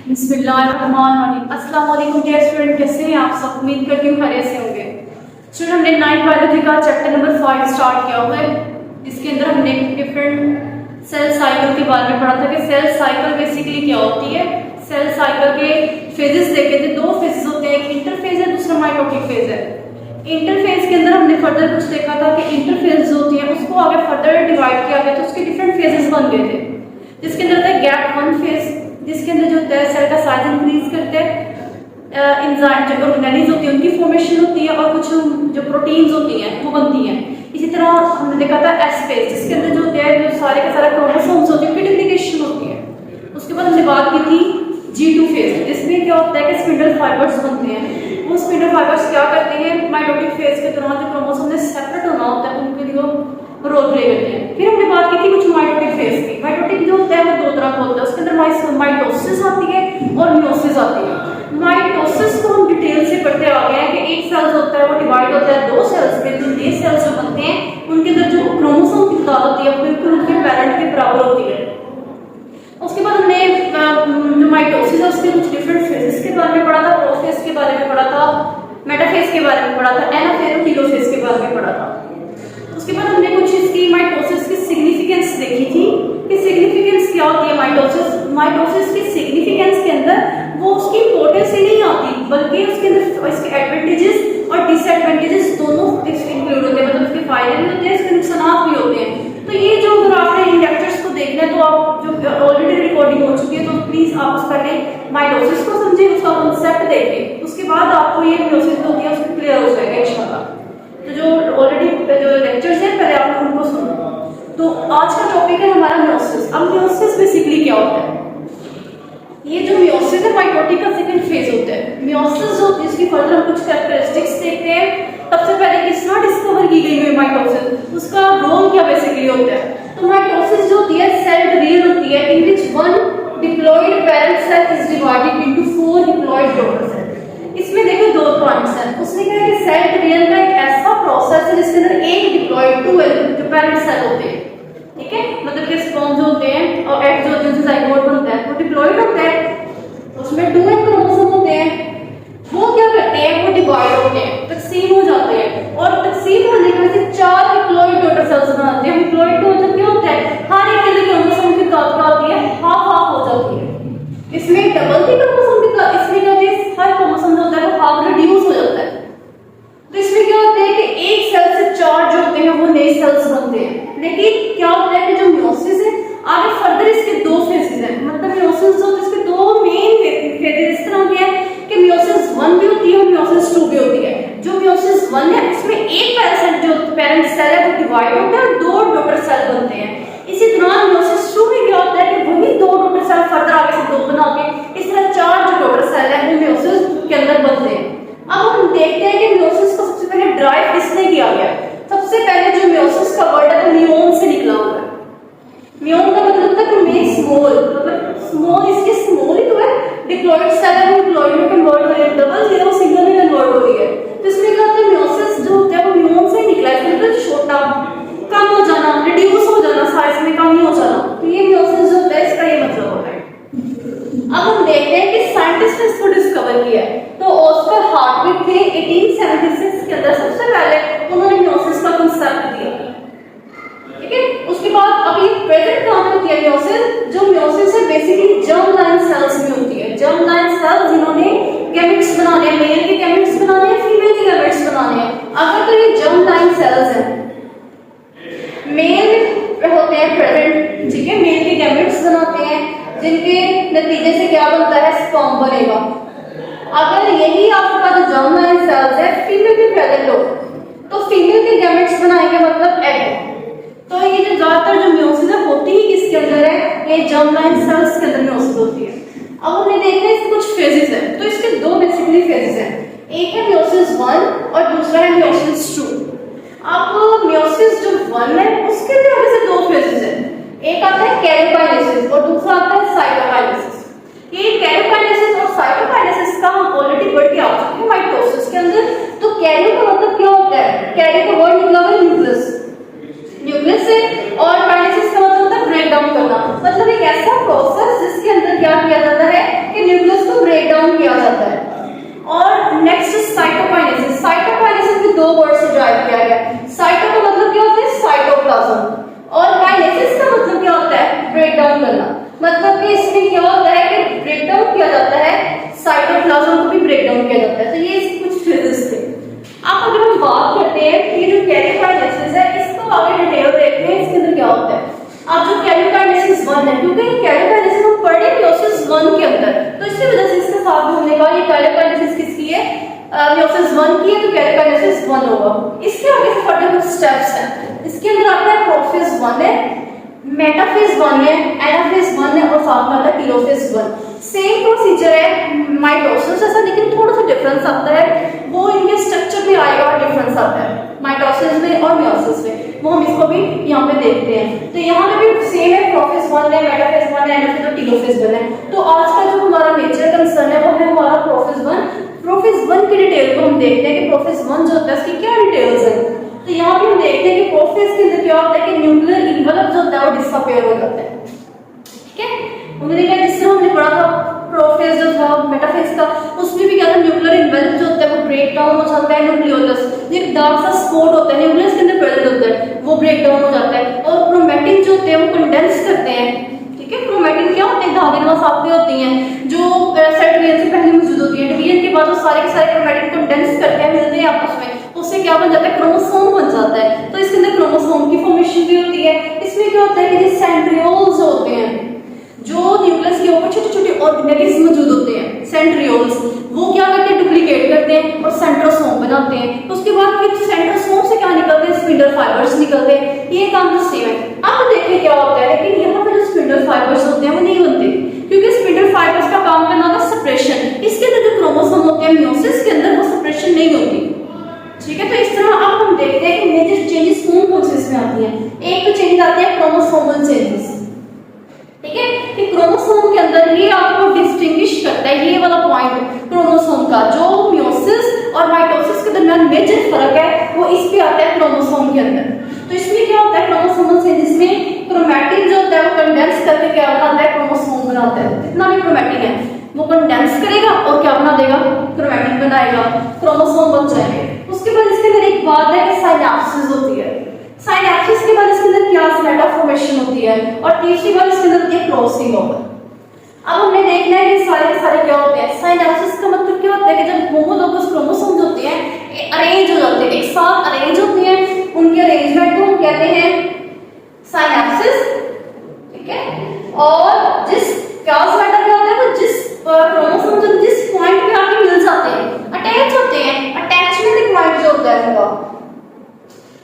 बिस्मिल्लाहिर्रहमानिर्रहीम। अस्सलाम वालेकुम डियर स्टूडेंट, कैसे हैं आप सब? उम्मीद करती हूँ खैरियत से होंगे। स्टूडेंट, हमने 9th बायोलॉजी का चैप्टर नंबर 5 स्टार्ट किया हुआ है, जिसके अंदर हमने डिफरेंट सेल साइकिल के बारे में पढ़ा था कि सेल साइकिल बेसिकली क्या होती है। सेल साइकिल के फेजेस देखे थे, दो फेजेस होते हैं, एक इंटरफेज है, दूसरा माइटोटिक फेज है। इंटरफेज के अंदर हमने फर्दर कुछ देखा था कि इंटरफेज जो होती है उसको आगे फर्दर डिवाइड किया गया तो उसके डिफरेंट फेजेस बन गए थे, जिसके अंदर था गैप 1 फेज, जिसके अंदर जो होता है सेल का साइज इंक्रीज करते हैं, एंजाइम जो ऑर्गेनेल्स होती है उनकी फॉर्मेशन होती है और कुछ जो प्रोटीन्स होती हैं वो बनती हैं। इसी तरह हमने देखा था एस फेज, जिसके अंदर जो होता है जो सारे का सारा क्रोमोसोम्स होती है डुप्लीकेशन होती है। उसके बाद हमने बात की थी G2 फेज, जिसमें क्या होता है कि स्पिंडल फाइबर्स बनते हैं। वो स्पिंडल फाइबर्स क्या करते हैं, माइटोटिक फेज के दौरान जो क्रोमोसोम ने सेपरेट होना होता है उनके लिए रोल प्ले करते हैं। फिर हमने बात की थी कुछ माइटोटिक फेज की। माइटोटिक जो होता है वो दो तरह का होता है, उसके अंदर माइटोसिस आती है और मियोसिस आती है। माइटोसिस को हम डिटेल से पढ़ते आ गए हैं कि एक सेल होता है वो डिवाइड होता है दो सेल्स में, जो नए सेल्स जो बनते हैं उनके अंदर जो क्रोमोसोम की तादाद होती है बिल्कुल उनके पेरेंट के बराबर होती है। उसके बाद हमने जो माइटोसिस है उसके कुछ डिफरेंट फेजेस के बारे में पढ़ा था, प्रोफेज के बारे में पढ़ा था, मेटाफेज के बारे में पढ़ा था, एनाफेज और टेलोफेज के बारे में पढ़ा था। उसके बाद हमने कुछ इसकी माइटोसिस की सिग्निफिकेंस देखी थी कि सिग्निफिकेंस क्या होती है। माइटोसिस की सिग्निफिकेंस के अंदर वो उसकी इंपॉर्टेंस ही नहीं आती, बल्कि उसके अंदर इसके एडवांटेजेस और डिसएडवांटेजेस दोनों इंक्लूड होते हैं, मतलब उसके फायदे भी होते हैं, इसके नुकसान भी होते हैं। तो ये जो अगर आपने इन लेक्चर्स को देखना है तो आप जो ऑलरेडी रिकॉर्डिंग हो चुकी है तो प्लीज आप उस पहले माइटोसिस को समझें, उसका कॉन्सेप्ट देखें, उसके बाद आपको ये मियोसिस होती है उसको क्लियर हो जाएगा इंशाल्लाह। तो जो ऑलरेडी जो लेक्चर्स हैं पहले आप उनको सुनो। तो आज का टॉपिक है हमारा मियोसिस। अब मियोसिस बेसिकली क्या होता है? ये जो मियोसिस है माइटोटिक का सेकंड फेज होता है। मियोसिस जो इसकी फर्दर हम कुछ कैरेक्टरिस्टिक्स देखते हैं। सबसे पहले किसने डिस्कवर की गई है माइटोसिस, उसका रोल क्या बेसिकली होता है? तो माइटोसिस जो होती है सेल डिवीजन होती है in which one diploid parent cell is divided into 4 diploid daughter cell. इसमें देखो दो पॉइंट्स हैं। उसने कहा कि सेल डिवीजन का एक ऐसा प्रोसेस है जिसके अंदर एक डिप्लॉयड 2 जो पेरेंट सेल होते हैं, ठीक है, मतलब कि स्पर्म जो होते हैं और एग जो होते हैं जाइगोट बनता है वो डिप्लॉयड होता है, उसमें 2 क्रोमोसोम होते हैं। वो क्या करते हैं, वो डिवाइड होते हैं, तकसीम हो जाते हैं और तकसीम होने के बाद 4 डिप्लॉयड डॉटर सेल्स बनाते हैं। डिप्लॉयड का मतलब क्या होता है, हर एक के क्रोमोसोम की तादाद क्या होती है, हाफ हाफ हो जाती है। इसमें डबल की क्रोमोसोम की तादाद, इसमें क्या होती है, हर क्रोमोसोम जो होता है वो हाफ रिड्यूस हो जाता है। तो इसमें क्या होता है कि एक सेल से 4 जो होते हैं वो नए सेल्स बनते हैं। लेकिन क्या होता है कि जो मियोसिस है आगे फर्दर इसके 2 फेजेस हैं, मतलब मियोसिस जो इसके 2 मेन फेजेस इस तरह के हैं कि मियोसिस 1 भी होती है और मियोसिस 2 भी होती है। जो मियोसिस 1 है इसमें एक पेरेंट सेल है वो डिवाइड होता है और 2 डॉटर सेल बनते हैं। इसी तरह मियोसिस 2 में क्या होता है कि वही 2 डॉटर सेल फर्दर आगे से 2 बना के इस तरह 4 जो डॉटर सेल है वो मियोसिस के अंदर बनते हैं। अब हम देखते हैं कि मियोसिस को सबसे पहले ड्राइव किसने किया गया? सबसे पहले जो मियोसिस का वर्ड है वो मियोन से निकला हुआ है। मियोन का मतलब होता है टू मेक स्मॉल, मतलब स्मॉल, इसके स्मॉल ही तो है। डिप्लॉयड सेल है वो डिप्लॉयड में कन्वर्ट हो रही है, डबल जीरो सिंगल में कन्वर्ट हो रही है। तो इसमें क्या होता है, मियोसिस जो होता है वो मियोन से निकला है, मतलब छोटा, कम हो जाना, रिड्यूस हो जाना, साइज में कमी हो जाना। तो ये मियोसिस जो होता है इसका ये मतलब होता है। अब हम देखते हैं कि साइंटिस्ट ने इसको डिस्कवर किया है। तो ऑस्कर हार्टविग थे 1876 के अंदर सबसे पहले उन्होंने मियोसिस का कांसेप्ट दिया, ठीक है। उसके बाद अब ये प्रेजेंट कहां पे होती है मियोसिस? जो मियोसिस है बेसिकली जर्म लाइन सेल्स में होती है। जर्म लाइन सेल्स जिन्होंने गैमेट्स बनाने हैं, मेल के गैमेट्स बनाने हैं, फीमेल के गैमेट्स बनाने हैं। अगर तो ये जर्म लाइन सेल्स हैं, मेल होते हैं प्रेजेंट, ठीक है, मेल के गैमेट्स बनाते हैं जिनके नतीजे से क्या बनता है, स्पर्म बनेगा। अगर यही आपके पास जर्म लाइन सेल्स है फीमेल के प्रेजेंट हो तो फीमेल के गैमेट्स बनाएंगे, मतलब एग। तो ये जो ज्यादातर जो मियोसिस है होती ही किसके अंदर है, ये जर्म लाइन सेल्स के अंदर मियोसिस होती है। अब हमने देखना है इसके कुछ फेजेस हैं। तो इसके 2 बेसिकली फेजेस हैं, एक है मियोसिस 1 और दूसरा है मियोसिस 2। अब मियोसिस जो 1 है उसके भी आगे से 2 फेजेस हैं, एक आता है कैरियोकाइनेसिस और दूसरा आता है साइटोकाइनेसिस। ये कैरियोकाइनेसिस और साइटोकाइनेसिस का हम ऑलरेडी पढ़ के आ चुके हैं माइटोसिस के अंदर। तो कैरियो का मतलब क्या होता है, कैरियो का वर्ड निकला है न्यूक्लियस, न्यूक्लियस से, और काइनेसिस का मतलब होता है ब्रेक डाउन करना, मतलब एक ऐसा प्रोसेस जिसके अंदर क्या किया डाउन किया जाता है। तो ये इसके कुछ फेजेस थे। अब अगर हम बात करते हैं कि जो कैरियोकाइनेसिस है इसको आगे डिटेल देखते हैं इसके अंदर क्या होता है। अब जो कैरियोकाइनेसिस 1 है, क्योंकि कैरियोकाइनेसिस हम पढ़े मियोसिस 1 के अंदर, तो इसी वजह से इसके साथ में हमने कहा ये कैरियोकाइनेसिस किसकी है, मियोसिस 1 की है, तो कैरियोकाइनेसिस 1 होगा। इसके आगे से फर्दर कुछ स्टेप्स हैं। इसके अंदर आता है प्रोफेज 1 है, मेटाफेज 1 है, एनाफेज 1 है और साथ में आता है टेलोफेज 1। सेम प्रोसीजर है माइटोसिस जैसा, लेकिन थोड़ा सा डिफरेंस आता है, वो इनके स्ट्रक्चर में आएगा और डिफरेंस आता है माइटोसिस में और मियोसिस में, वो हम इसको भी यहाँ पे देखते हैं। तो यहाँ पे भी सेम है, प्रोफेज 1 है, मेटाफेज 1 है, एनाफेज और टेलोफेज 1 है। तो आज का जो हमारा मेजर कंसर्न है वो है हमारा प्रोफेज 1। प्रोफेज 1 की डिटेल को हम देखते हैं कि प्रोफेज 1 जो होता है उसकी क्या डिटेल्स है। तो यहाँ पे हम देखते हैं कि प्रोफेज के अंदर क्या होता है कि न्यूक्लियर इन्वेलप जो होता है वो डिसअपीयर हो जाता है। ठीक है, उन्होंने कहा जिस तरह हमने पढ़ा था प्रोफेज जो था मेटाफेज का, उसमें भी क्या था, न्यूक्लियर इन्वेलप जो होता है वो ब्रेक डाउन हो जाता है, न्यूक्लियोलस एक डार्क सा स्पॉट होता है न्यूक्लियस के अंदर प्रेजेंट होता है, वो ब्रेक डाउन हो जाता है, और क्रोमैटिन जो होते हैं वो कंडेंस करते हैं। ठीक है, क्रोमैटिन क्या होते हैं, धागे नुमा साफे होती हैं जो सेल डिवीजन से पहले मौजूद होती है। डिवीजन के बाद वो सारे के सारे क्रोमैटिन कंडेंस करते हैं, मिलते हैं आपस में, तो उससे क्या बन जाता है, क्रोमोसोम बन जाता है। तो इसके अंदर क्रोमोसोम की फॉर्मेशन भी होती है। इसमें क्या होता है कि सेंट्रियोल्स होते हैं, जो न्यूक्लियस के ऊपर छोटे छोटे ऑर्गेनेल्स मौजूद होते हैं, सेंट्रियोल्स, वो क्या करते हैं, डुप्लीकेट करते हैं और सेंट्रोसोम बनाते हैं। तो उसके बाद फिर सेंट्रोसोम से क्या निकलते हैं, स्पिंडल फाइबर्स निकलते हैं। ये काम तो सेम है। अब देखिए क्या होता है, लेकिन यहाँ पे जो स्पिंडल फाइबर्स होते हैं वो नहीं बनते, क्योंकि स्पिंडल फाइबर्स का काम करना होता है सप्रेशन। इसके अंदर जो क्रोमोसोम होते हैं मियोसिस के अंदर वो सप्रेशन नहीं होती। ठीक है, तो इस तरह अब हम देखते हैं कि मेजर चेंजेस कौन कौन से इसमें आती हैं। एक तो चेंज आते हैं क्रोमोसोमल चेंजेस। ठीक है, कि क्रोमोसोम के अंदर ये आपको डिस्टिंग्विश करता है, ये वाला पॉइंट क्रोमोसोम का, जो मियोसिस और माइटोसिस के दरमियान मेजर फर्क है वो इस पे आता है क्रोमोसोम के अंदर। तो इसमें क्या होता है, क्रोमोसोमल चेंजेस में क्रोमैटिन जो होता है वो कंडेंस करके क्या बनाता है, क्रोमोसोम बनाता है। जितना भी क्रोमैटिन है वो कंडेंस करेगा और क्या बना देगा, क्रोमैटिन बनाएगा, क्रोमोसोम बन जाएंगे। उसके बाद इसके अंदर एक बात है कि साइनेप्सिस होती है। साइनेप्सिस के बाद इसके अंदर प्लाज्मेटा फॉर्मेशन होती है, और तीसरी बार इसके अंदर होती है क्रॉसिंग ओवर। अब हमें देखना है कि सारे के सारे क्या होते हैं। साइनेप्सिस का मतलब क्या होता है कि जब होमोलोगस क्रोमोसोम्स होते हैं अरेंज हो जाते हैं, एक साथ अरेंज होते हैं, उनके अरेंजमेंट को हम कहते हैं साइनेप्सिस। ठीक है, और जिस प्लाज्मेटा क्या होता है वो जिस क्रोमोसोम जो जिस पॉइंट पे आके मिल जाते हैं, अटैच होते हैं, अटैचमेंट पॉइंट जो होता है उनका,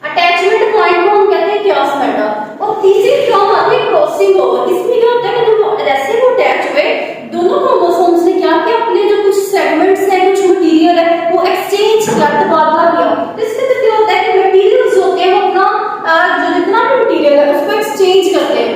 अटैचमेंट पॉइंट को हम कहते हैं प्लाज्मेटा। और तीसरी टर्म आती है क्रॉसिंग ओवर। इसमें क्या होता है कि जब जैसे वो अटैच हुए दोनों क्रोमोसोम्स ने क्या किया, अपने जो कुछ सेगमेंट्स हैं, कुछ मटेरियल है वो एक्सचेंज किया, तबादला किया। तो इसके अंदर क्या होता है कि मटेरियल्स होते हैं वो अपना जो जितना भी मटेरियल है उसको एक्सचेंज करते हैं।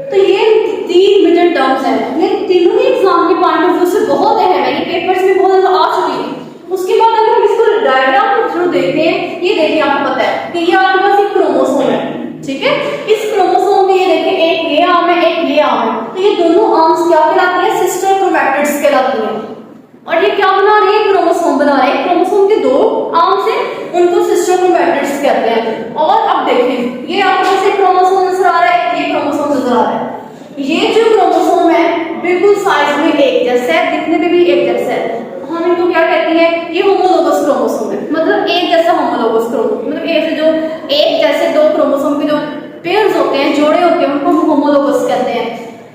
तो ये तीन मेजर टर्म्स हैं, ये तीनों ही एग्जाम के पॉइंट ऑफ व्यू से बहुत अहम है, ये पेपर्स में बहुत ज्यादा आ चुकी है। उसके बाद अगर हम इसको डायग्राम के थ्रू देखते हैं, ये देखिए आपको पता है कि ये आपके पास एक क्रोमोसोम है। ठीक है, इस क्रोमोसोम में ये देखिए एक ये आर्म है, एक ये आर्म है, तो ये दोनों आर्म्स क्या कहलाती है, सिस्टर क्रोमैटिड्स कहलाती हैं। और ये क्या बना रही है, क्रोमोसोम बना रहे हैं। क्रोमोसोम के दो आर्म्स हैं, उनको सिस्टर क्रोमैटिड्स कहते हैं। और अब देखिए ये आपके पास एक क्रोमोसोम नजर आ रहा है, ये क्रोमोसोम नजर आ रहा है। ये जो क्रोमोसोम है बिल्कुल साइज में एक जैसा है, दिखने में भी एक जैसा है, हम इनको क्या कहते हैं, ये होमोलोगस क्रोमोसोम है, मतलब एक जैसा होमोलोगस क्रोमोसोम, मतलब ऐसे जो एक जैसे दो क्रोमोसोम के जो पेयर्स होते हैं, जोड़े होते हैं, उनको हम होमोलोगस कहते हैं।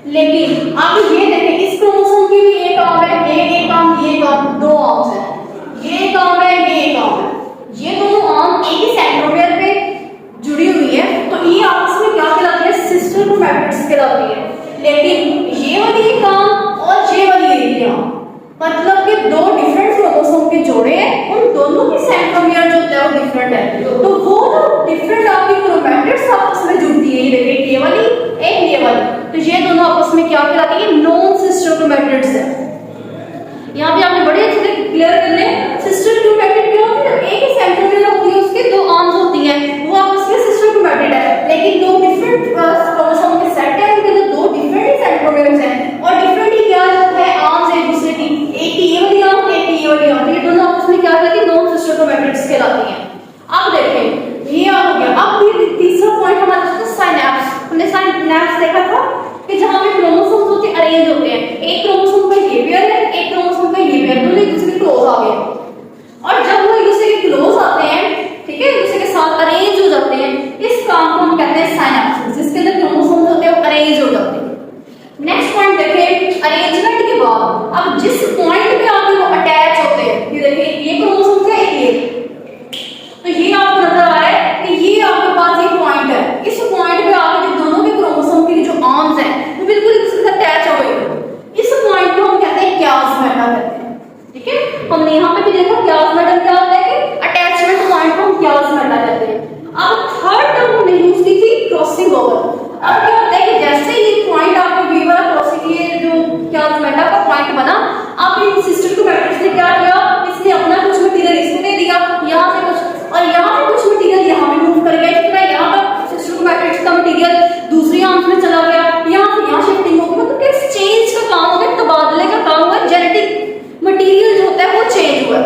लेकिन आप ये देखें, इस क्रोमोसोम की भी एक आर्म है, एक आर्म, ये एक आर्म, दो आर्म्स हैं, ये एक आर्म है, ये एक आर्म है, ये दोनों आर्म एक ही सेंट्रोमियर पे जुड़ी हुई है, तो ये आपस में क्या कहलाती है, सिस्टर क्रोमैटिड्स कहलाती है। लेकिन ये वाली एक आर्म और ये वाली एक आर्म, मतलब कि दो डिफरेंट क्रोमोसोम के जोड़े हैं, उन दोनों की सेंट्रोमियर जो होता है वो डिफरेंट है, तो वो जो डिफरेंट आपकी क्रोमैटिड्स आपस में जुड़ती है, ये देखिए ये वाली एक ये वाली, तो ये दोनों आपस में क्या कहलाती है, नो हमने यहाँ पे भी देखा क्लासमेटा क्या होता है कि अटैचमेंट पॉइंट को हम क्लासमेटा कहते हैं। अब थर्ड टर्म हमने यूज की थी क्रॉसिंग ओवर। अब क्या होता है कि जैसे ये पॉइंट आपके वी वाला क्रॉसिंग ये जो क्लासमेटा का पॉइंट बना, आप इन सिस्टर को मैट्रिक्स ने क्या किया, इसने अपना कुछ मटेरियल इसको दे दिया, यहाँ से कुछ और यहाँ से कुछ मटेरियल यहाँ पे मूव कर गया, इस तरह यहाँ पर सिस्टर को मैट्रिक्स का मटेरियल दूसरी आंख में चला गया, यहाँ से यहाँ शिफ्टिंग हो गई, मतलब एक्सचेंज का काम हो गया, तबादले का काम हुआ, जेनेटिक मटेरियल जो होता है वो चेंज हुआ।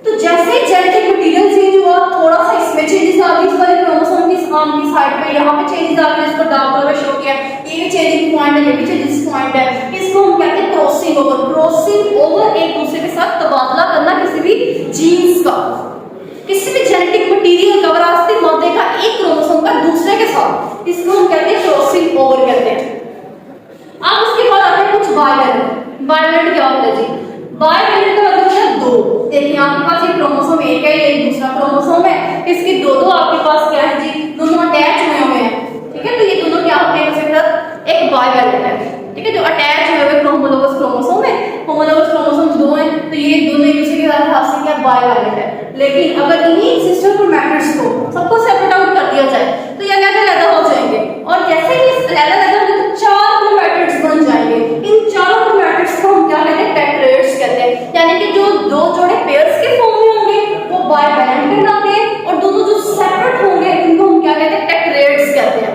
तो जैसे जेनेटिक मटेरियल चेंज हुआ, थोड़ा सा इसमें चेंजेस आ गए, इस वाले क्रोमोसोम की आर्म की साइड पे यहाँ पे चेंजेस आ गए, इसको डार्क कलर शो किया, ये भी चेंजिंग पॉइंट है, ये भी चेंजिंग पॉइंट है, इसको हम कहते हैं क्रॉसिंग ओवर। क्रॉसिंग ओवर एक दूसरे के साथ तबादला करना किसी भी जीन्स का, किसी भी जेनेटिक मटेरियल का, विरासती मादे का एक क्रोमोसोम का दूसरे के साथ, इसको हम कहते हैं क्रॉसिंग ओवर कहते हैं। अब उसके बाद आते हैं कुछ बाइवेलेंट। बाइवेलेंट क्या होता है जी? बाइवेलेंट का मतलब है दो। देखिए आपके पास एक क्रोमोसोम एक है, ये दूसरा क्रोमोसोम है, इसके दो दो आपके पास क्या है जी, दोनों अटैच हुए हैं, ठीक है। तो ये दोनों क्या होते हैं एक बाइवेलेंट है, ठीक है, जो अटैच हुए हुए होमोलोगस क्रोमोसोम है, होमोलोगस क्रोमोसोम दो हैं, तो ये दोनों एक दूसरे के साथ हासिल क्या बाइवेलेंट है। लेकिन अगर इन्हीं सिस्टर क्रोमैटिड्स को सबको सेपरेट आउट कर दिया जाए तो ये अलग-अलग हो जाएंगे, और जैसे ही अलग-अलग होंगे तो चार क्रोमैटिड्स बन जाएंगे। इन चारों क्रोमैटिड्स को हम क्या कहते हैं? टेट्राएड्स कहते हैं। यानी कि जो दो जोड़े पेयर्स के फॉर्म में होंगे वो बाइवेलेंट कहलाते हैं, और दोनों जो सेपरेट होंगे इनको हम क्या कहते हैं? टेट्राएड्स कहते हैं।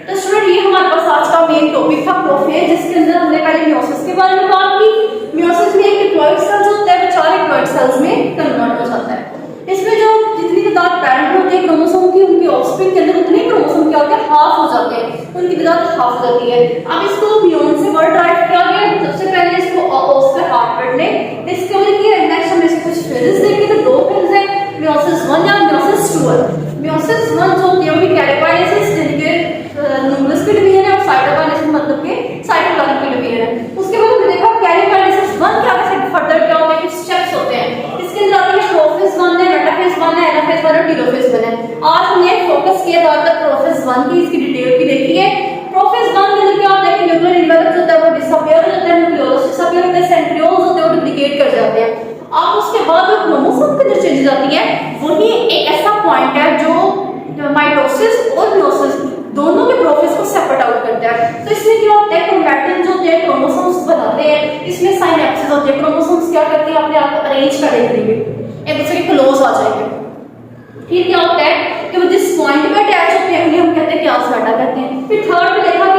तो स्टूडेंट ये हमारे पास आज का मेन टॉपिक था प्रोफेज, जिसके अंदर हमने पहले मियोसिस के बारे में बात की। मियोसिस में एक डिप्लॉइड सेल्स होता है, वो चार डिप्लॉइड सेल्स में कन्वर्ट हो जाता है। इसमें जो जितनी तादाद पैरेंट होते हैं क्रोमोसोम की, उनके ऑफस्प्रिंग के अंदर उतने क्रोमोसोम क्या होते हैं? हाफ हो जाते हैं, उनकी तादाद हाफ हो जाती है। अब इसको मियोन से वर्ड राइट किया गया, सबसे पहले इसको ऑस्कर हार्टवर्ड ने डिस्कवर किया। नेक्स्ट हमने इसके कुछ फेजेस देखे, तो दो फेज है, मियोसिस 1 या मियोसिस 2 है। मियोसिस 1 जो होती है वो कैरियोकाइनेसिस जिनके न्यूक्लियस की डिवीजन है, और साइटोकाइनेसिस मतलब के साइटोप्लाज्म की डिवीजन है। उसके बाद हमने देखा कैरियोकाइनेसिस 1 के आगे से फर्दर क्या होता है, कुछ स्टेप्स होते हैं। इसके अंदर आते हैं प्रोफेज 1 है, मेटाफेज 1 है, एनाफेज 1 और टेलोफेज 1 है। आज हमने फोकस किया ज्यादातर प्रोफेज 1 की, इसकी डिटेल भी देखी है। प्रोफेज 1 के अंदर क्या होता है कि न्यूक्लियर इन्वेलप्स होता है वो डिसअपीयर हो जाता है, न्यूक्लियोलस डिसअपीयर होता है, सेंट्रियोल्स होते हैं वो डुप्लीकेट कर जाते हैं। अब उसके बाद जो क्रोमोसोम के अंदर चेंजेस आती है, वही एक ऐसा पॉइंट है जो माइटोसिस और मियोसिस दोनों के प्रोसेस को सेपरेट आउट करता है। तो इसमें क्या होता है, क्रोमैटिन जो होते हैं क्रोमोसोम्स बनाते हैं, इसमें साइनेप्सिस होते हैं, क्रोमोसोम्स क्या करते हैं अपने आप को अरेंज कर देंगे, एक दूसरे के क्लोज आ जाएंगे। फिर क्या होता है कि वो जिस पॉइंट पे अटैच होते हैं उन्हें हम कहते हैं क्लासमेटा कहते हैं। फिर थर्ड में देखा